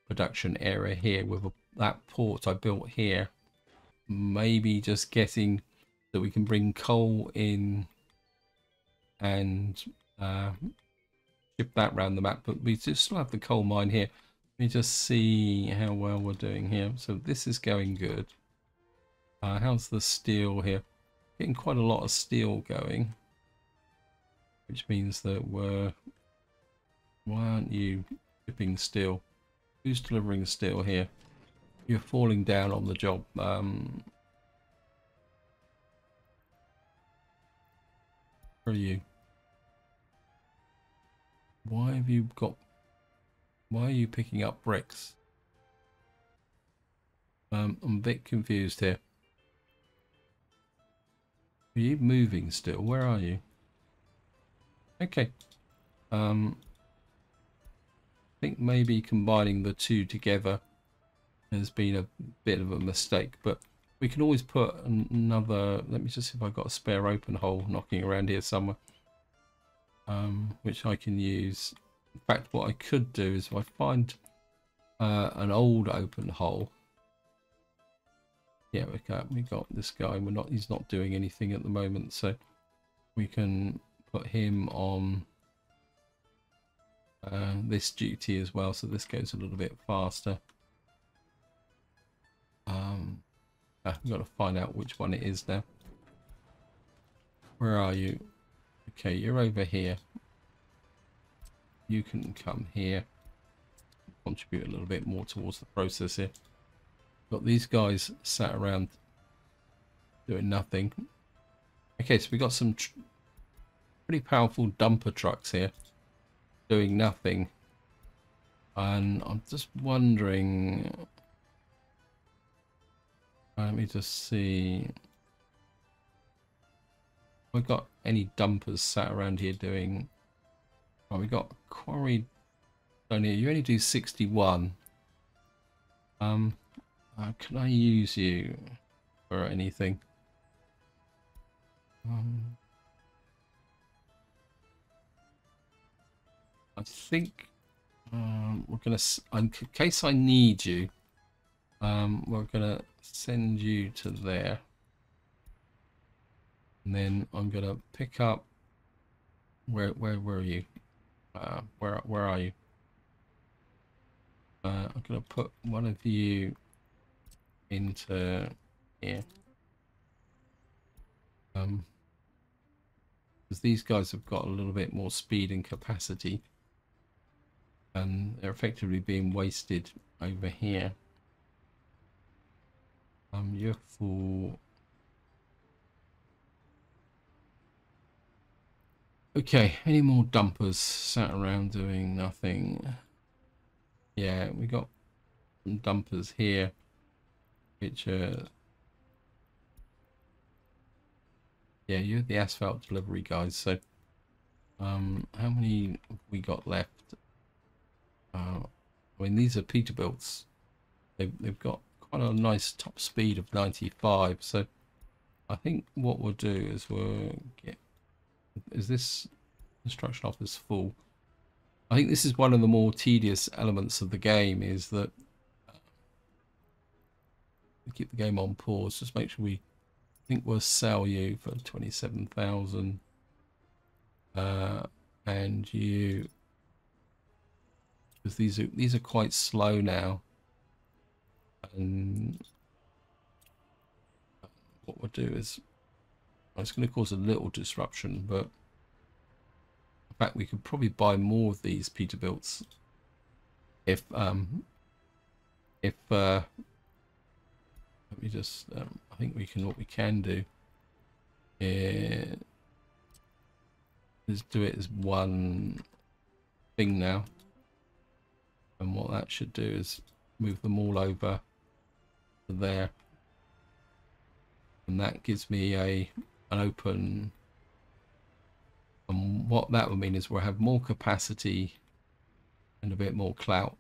production area here with that port I built here. Maybe just getting that we can bring coal in and ship that around the map, but we still have the coal mine here. Let me just see how well we're doing here. So this is going good. How's the steel here? Getting quite a lot of steel going, which means that we're... Why aren't you shipping steel? Who's delivering steel here? You're falling down on the job. Where are you? Why have you got... Why are you picking up bricks? I'm a bit confused here. Are you moving still? Where are you? Okay. I think maybe combining the two together has been a bit of a mistake, but we can always put another... Let me just see if I've got a spare open hole knocking around here somewhere, which I can use. In fact, what I could do is if I find an old open hole... Yeah, we got this guy. He's not doing anything at the moment, so we can put him on this duty as well, so this goes a little bit faster. I've got to find out which one it is now. Where are you? Okay, you're over here. You can come here, contribute a little bit more towards the process here. Got these guys sat around doing nothing. Okay, so we got some pretty powerful dumper trucks here doing nothing, and I'm just wondering, let me just see, have we got any dumpers sat around here doing... Oh, we got quarry down here. You only do 61. Can I use you for anything? I think we're gonna, in case I need you, we're gonna send you to there, and then I'm gonna pick up. Where are you? Where are you? I'm gonna put one of you into here. Because these guys have got a little bit more speed and capacity, and they're effectively being wasted over here. You're for... Okay, any more dumpers sat around doing nothing? Yeah, we got some dumpers here, which yeah, you're the asphalt delivery guys. So, how many have we got left? I mean, these are Peterbilts. They've got quite a nice top speed of 95. So, I think what we'll do is we'll get. Is this construction office full? I think this is one of the more tedious elements of the game. Is that we keep the game on pause. Just make sure we think we'll sell you for 27,000. And you, because these are quite slow now, and what we'll do is it's going to cause a little disruption, but in fact we could probably buy more of these Peterbilts if let me just I think we can, what we can do is do it as one thing now, and what that should do is move them all over to there, and that gives me an open, and what that would mean is we'll have more capacity and a bit more clout.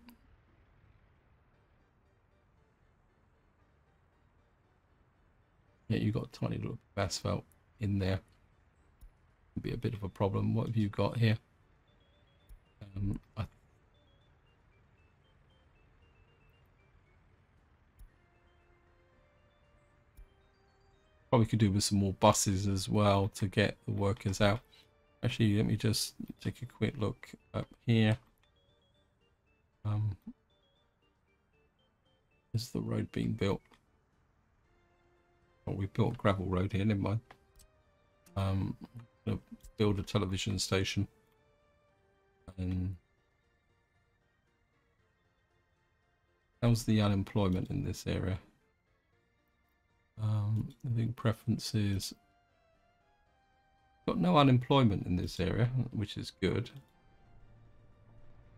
Yeah, you've got a tiny little asphalt in there. It'll be a bit of a problem. What have you got here? I probably could do with some more buses as well to get the workers out. Actually, let me just take a quick look up here. Is the road being built? Oh, we built a gravel road here, never mind. Gonna build a television station. And how's the unemployment in this area? I think preferences. Got no unemployment in this area, which is good.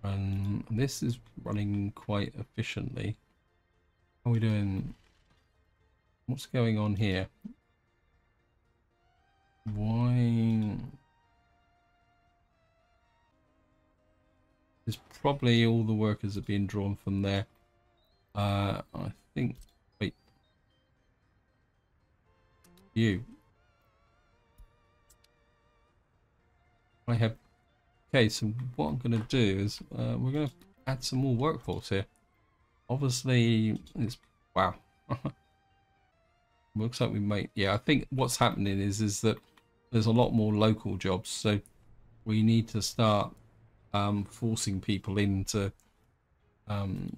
And this is running quite efficiently. How are we doing? What's going on here? Why? There's probably all the workers are being drawn from there. I think. Wait. You. I have. Okay, so what I'm going to do is we're going to add some more workforce here. Obviously, it's wow. Looks like we might. Yeah, I think what's happening is that there's a lot more local jobs, so we need to start forcing people into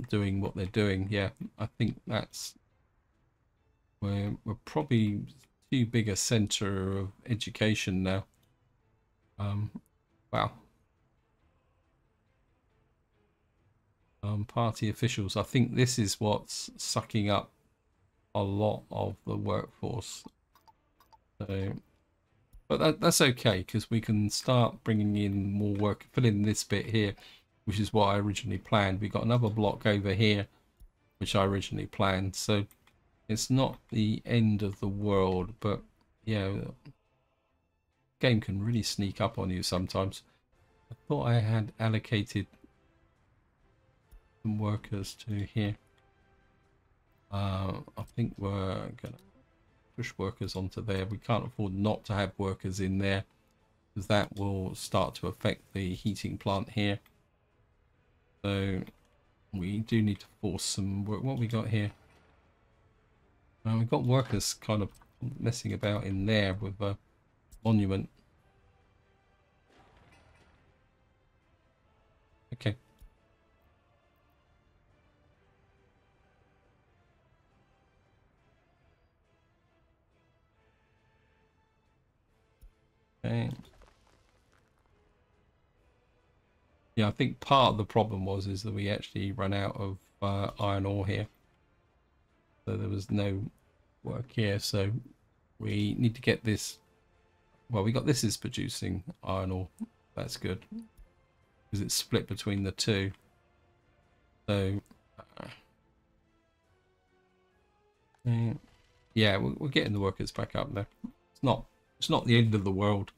doing what they're doing. Yeah, I think that's we're probably too big a center of education now. Wow. Party officials. I think this is what's sucking up a lot of the workforce. So, but that's okay because we can start bringing in more work, fill in this bit here, which is what I originally planned. We got another block over here, which I originally planned. So it's not the end of the world, but yeah, game can really sneak up on you sometimes. I thought I had allocated some workers to here. I think we're gonna push workers onto there. We can't afford not to have workers in there because that will start to affect the heating plant here. So we do need to force some work. What we got here? We've got workers kind of messing about in there with a monument. Okay. Okay. Yeah, I think part of the problem is that we actually ran out of iron ore here. So there was no work here. So we need to get this well, we got this is producing iron ore. That's good because it's split between the two. So yeah, we're getting the workers back up there. It's not the end of the world.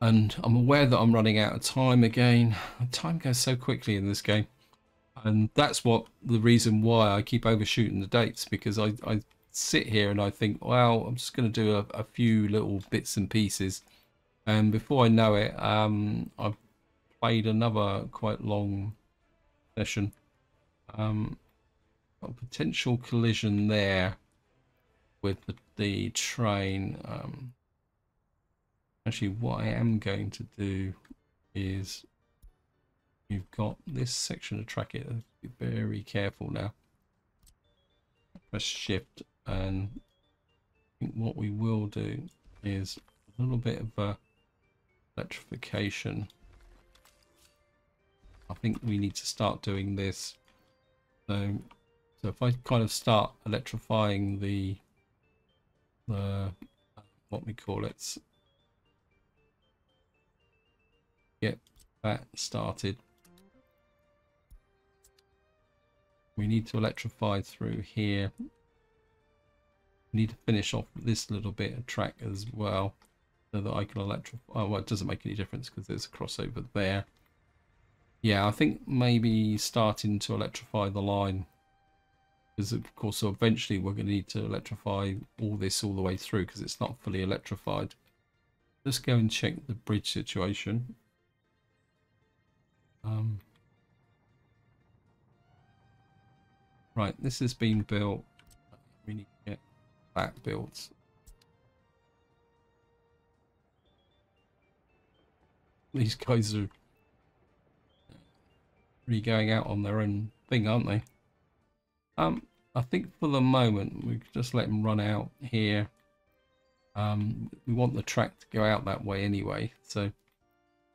And I'm aware that I'm running out of time again. Time goes so quickly in this game. And that's what the reason why I keep overshooting the dates, because I sit here and I think, well, I'm just going to do a few little bits and pieces. And before I know it, I've played another quite long session. A potential collision there with the train. Actually, what I am going to do is, you've got this section of track here. Be very careful now. Press shift, and I think what we will do is a little bit of electrification. I think we need to start doing this. So if I kind of start electrifying the what we call it, get that started. We need to electrify through here. We need to finish off this little bit of track as well, so that I can electrify. Oh, well, it doesn't make any difference because there's a crossover there. Yeah, I think maybe starting to electrify the line, because of course, so eventually we're going to need to electrify all this all the way through because it's not fully electrified. Let's go and check the bridge situation. Right, this has been built. We need to get that built. These guys are really going out on their own thing, aren't they? I think for the moment we just let them run out here. We want the track to go out that way anyway, so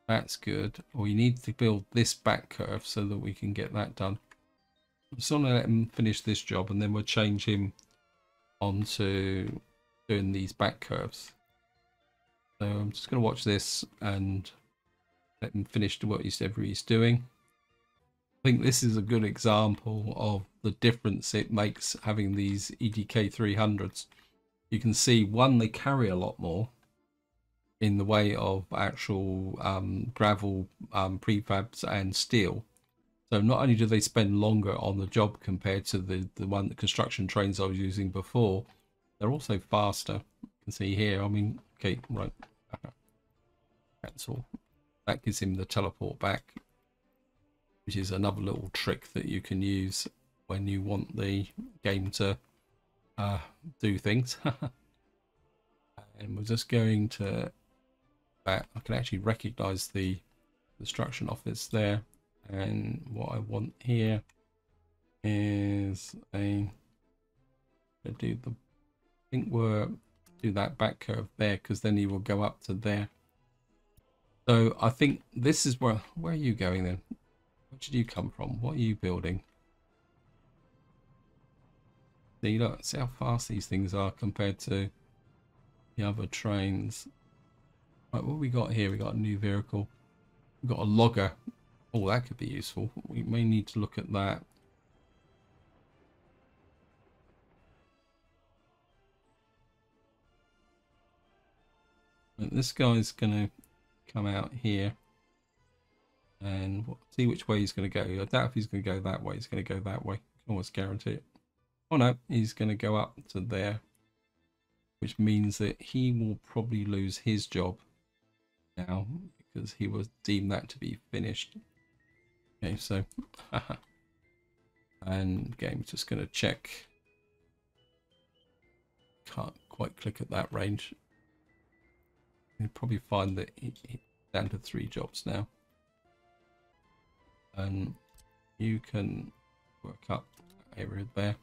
that's good. We need to build this back curve so that we can get that done. I'm just going to let him finish this job, and then we'll change him onto doing these back curves. So I'm just going to watch this and let him finish whatever he's doing. I think this is a good example of the difference it makes having these EDK 300s. You can see, one, they carry a lot more in the way of actual gravel, prefabs and steel. So not only do they spend longer on the job compared to the construction trains I was using before, they're also faster. You can see here, I mean, okay, right, cancel. That gives him the teleport back, which is another little trick that you can use when you want the game to do things. And we're just going to, I can actually recognize the construction office there. And what I want here is do that back curve there, because then he will go up to there. So I think this is where are you going then? Where did you come from? What are you building? See, look, see how fast these things are compared to the other trains. Right, what we got here? We got a new vehicle. We've got a logger. Oh, that could be useful. We may need to look at that. And this guy's going to come out here and see which way he's going to go. I doubt if he's going to go that way. He's going to go that way. I can almost guarantee it. Oh no, he's going to go up to there, which means that he will probably lose his job now because he was deemed that to be finished. Okay, so and game's just going to check. Can't quite click at that range. You'll probably find that it's down to 3 jobs now, and you can work up that area there.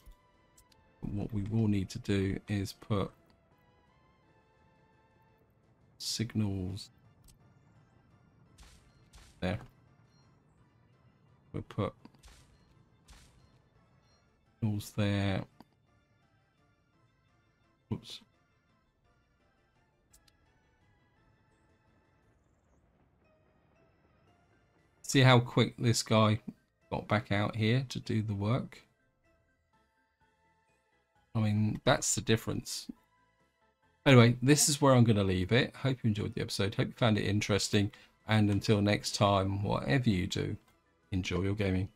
But what we will need to do is put signals there. We'll put signals there. Oops. See how quick this guy got back out here to do the work. I mean, that's the difference. Anyway, this is where I'm going to leave it. Hope you enjoyed the episode. Hope you found it interesting. And until next time, whatever you do, enjoy your gaming.